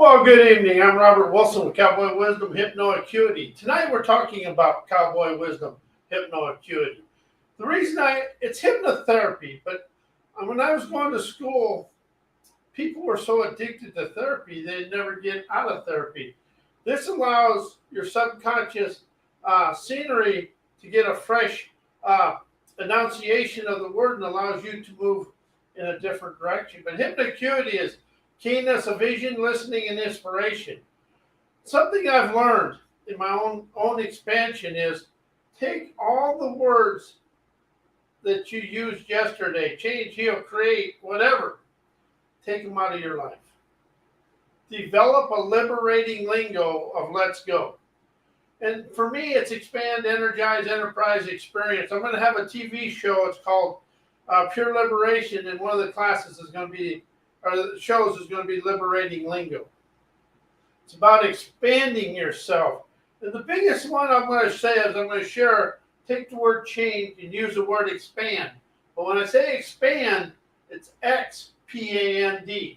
Well, good evening. I'm Robert Wilson with Cowboy Wisdom Hypnoacuity. Tonight we're talking about Cowboy Wisdom Hypnoacuity. The reason it's hypnotherapy, but when I was going to school, people were so addicted to therapy, they'd never get out of therapy. This allows your subconscious scenery to get a fresh enunciation of the word and allows you to move in a different direction. But hypnoacuity is keenness of vision, listening, and inspiration. Something I've learned in my own expansion is take all the words that you used yesterday, change, heal, create, whatever, take them out of your life. Develop a liberating lingo of let's go. And for me, it's expand, energize, enterprise, experience. I'm going to have a TV show. It's called Pure Liberation, and one of the classes is going to be, or the shows is going to be liberating lingo. It's about expanding yourself. And the biggest one I'm going to say is I'm going to share, take the word change and use the word expand. But when I say expand, it's xpand.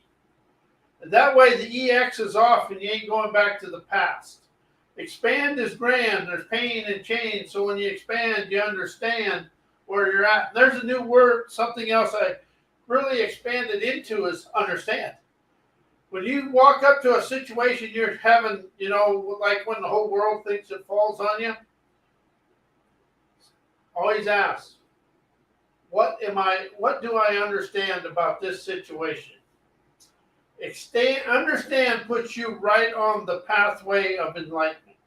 And that way the EX is off and you ain't going back to the past. Expand is grand. There's pain and change. So when you expand, you understand where you're at. And there's a new word, something else I really expanded into is understand. When you walk up to a situation you're having, like when the whole world thinks it falls on you, always ask, what do I understand about this situation? Understand puts you right on the pathway of enlightenment,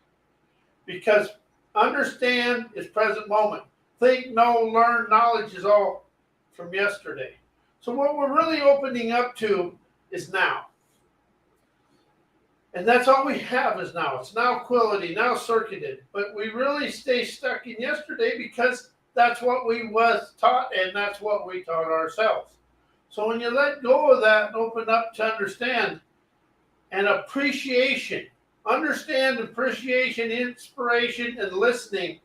because understand is present moment. Think, know, learn, knowledge is all from yesterday. So what we're really opening up to is now. And that's all we have is now. It's now quality, now circuited. But we really stay stuck in yesterday because that's what we was taught and that's what we taught ourselves. So when you let go of that and open up to understand and appreciation, understand, appreciation, inspiration, and listening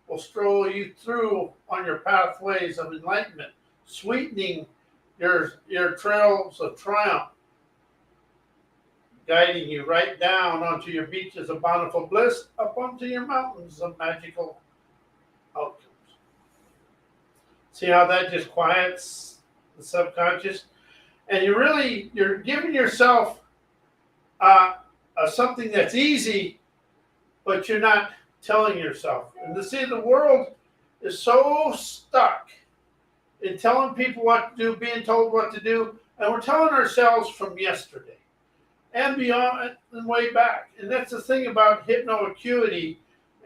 will stroll you through on your pathways of enlightenment, sweetening your trails of triumph, guiding you right down onto your beaches of bountiful bliss, up onto your mountains of magical outcomes. See how that just quiets the subconscious? And you're giving yourself something that's easy, but you're not telling yourself. And to see the world is so stuck in telling people what to do, being told what to do, and we're telling ourselves from yesterday and beyond and way back. And that's the thing about hypnoacuity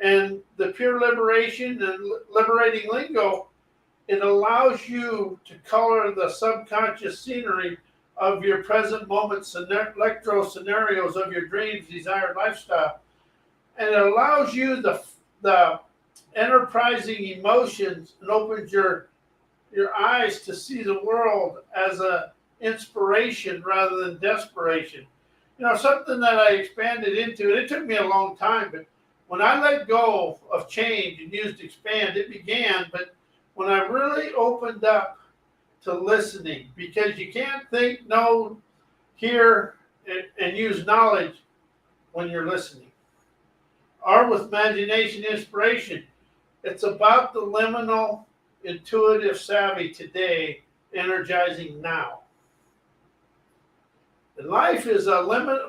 and the pure liberation and liberating lingo. It allows you to color the subconscious scenery of your present moments and electro scenarios of your dreams, desired lifestyle. And it allows you the enterprising emotions and opens your eyes to see the world as a inspiration rather than desperation. Something that I expanded into, and it took me a long time, but when I let go of change and used expand, it began, but when I really opened up to listening, because you can't think, know, hear, and use knowledge when you're listening. Or with imagination, inspiration. It's about the liminal, intuitive savvy today, energizing now. And life is a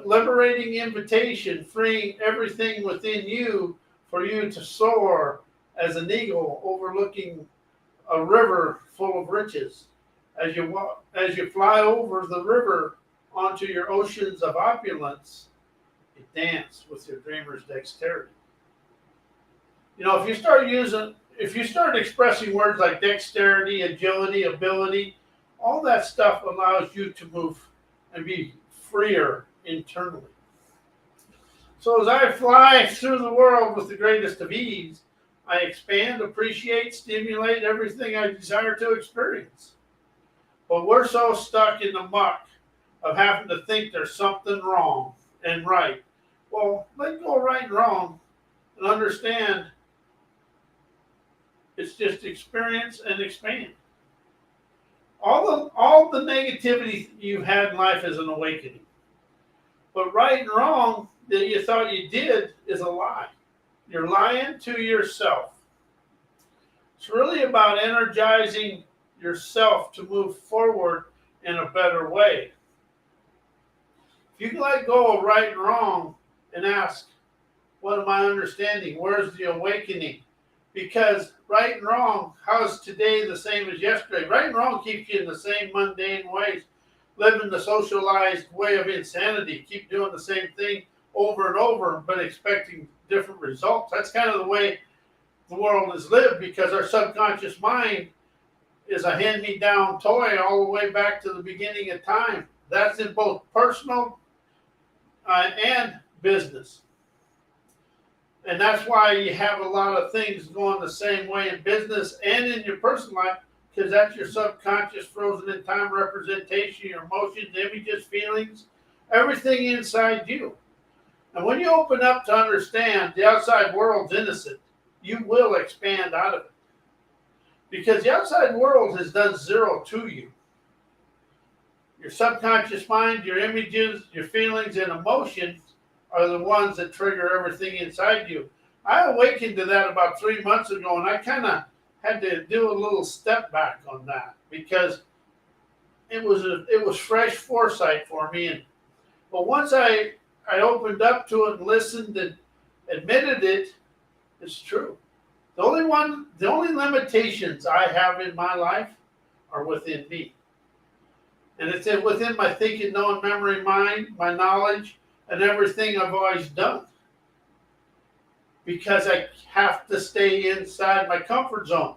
liberating invitation, freeing everything within you for you to soar as an eagle overlooking a river full of riches. As you fly over the river onto your oceans of opulence, you dance with your dreamer's dexterity. If you start expressing words like dexterity, agility, ability, all that stuff allows you to move and be freer internally. So as I fly through the world with the greatest of ease, I expand, appreciate, stimulate everything I desire to experience. But we're so stuck in the muck of having to think there's something wrong and right. Well, let go of right and wrong and understand it's just experience and expand. All the negativity you've had in life is an awakening. But right and wrong that you thought you did is a lie. You're lying to yourself. It's really about energizing yourself to move forward in a better way. If you can let go of right and wrong and ask, what am I understanding? Where's the awakening? Because right and wrong, how is today the same as yesterday? Right and wrong keeps you in the same mundane ways, living the socialized way of insanity. Keep doing the same thing over and over, but expecting different results. That's kind of the way the world is lived, because our subconscious mind is a hand-me-down toy all the way back to the beginning of time. That's in both personal and business. And that's why you have a lot of things going the same way in business and in your personal life, because that's your subconscious frozen in time representation, your emotions, images, feelings, everything inside you. And when you open up to understand the outside world's innocent, you will expand out of it. Because the outside world has done zero to you. Your subconscious mind, your images, your feelings, and emotions are the ones that trigger everything inside you. I awakened to that about 3 months ago, and I kind of had to do a little step back on that, because it was fresh foresight for me. But once I opened up to it and listened and admitted it, it's true. The only limitations I have in my life are within me. And it's within my thinking, knowing, memory, mind, my knowledge, and everything I've always done. Because I have to stay inside my comfort zone.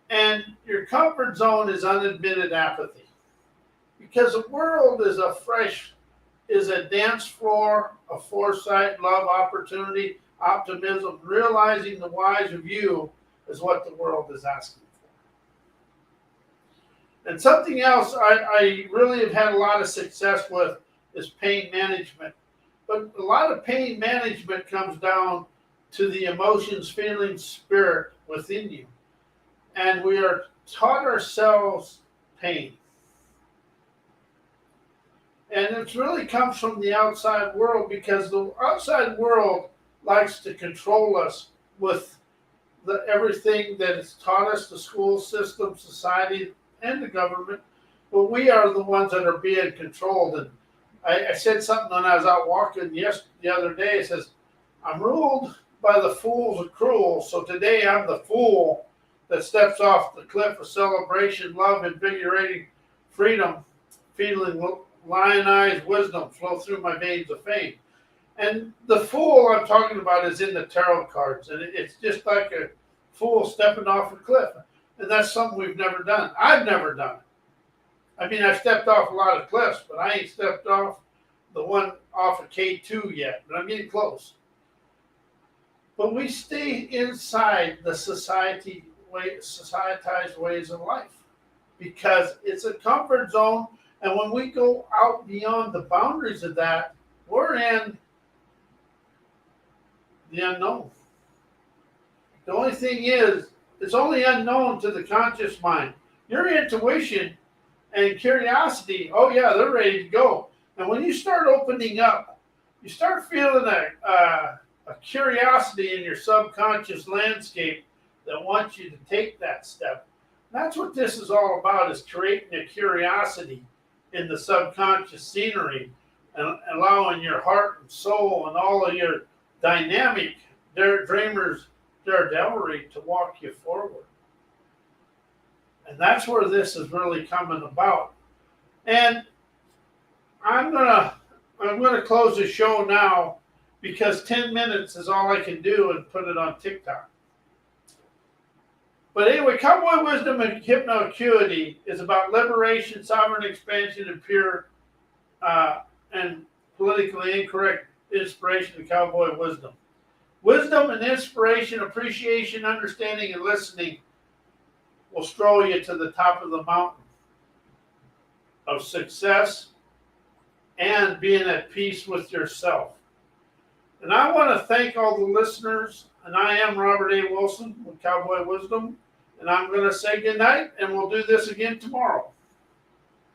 And your comfort zone is unadmitted apathy. Because the world is a dance floor of foresight, love, opportunity, optimism. Realizing the whys of you is what the world is asking for. And something else I really have had a lot of success with is pain management. But a lot of pain management comes down to the emotions, feelings, spirit within you. And we are taught ourselves pain. And it really comes from the outside world, because the outside world likes to control us with everything that it's taught us, the school system, society, and the government. But we are the ones that are being controlled. And I said something when I was out walking the other day. It says, I'm ruled by the fools and cruel. So today I'm the fool that steps off the cliff of celebration, love, invigorating freedom, feeling lionized wisdom flow through my veins of fame. And the fool I'm talking about is in the tarot cards. And it's just like a fool stepping off a cliff. And that's something we've never done. I've never done it. I mean, I've stepped off a lot of cliffs, but I ain't stepped off the one off of K2 yet, but I'm getting close. But we stay inside the societized ways of life, because it's a comfort zone. And when we go out beyond the boundaries of that, we're in the unknown. The only thing is, it's only unknown to the conscious mind. Your intuition and curiosity, oh yeah, they're ready to go. And when you start opening up, you start feeling a curiosity in your subconscious landscape that wants you to take that step. That's what this is all about, is creating a curiosity in the subconscious scenery and allowing your heart and soul and all of your dynamic dreamers, daredevilry to walk you forward. And that's where this is really coming about. And I'm gonna close the show now, because 10 minutes is all I can do and put it on TikTok. But anyway, Cowboy Wisdom Hypnocuity is about liberation, sovereign expansion, and pure and politically incorrect inspiration of cowboy wisdom. Wisdom and inspiration, appreciation, understanding, and listening will stroll you to the top of the mountain of success and being at peace with yourself. And I want to thank all the listeners. And I am Robert A. Wilson with Cowboy Wisdom. And I'm going to say good night, and we'll do this again tomorrow.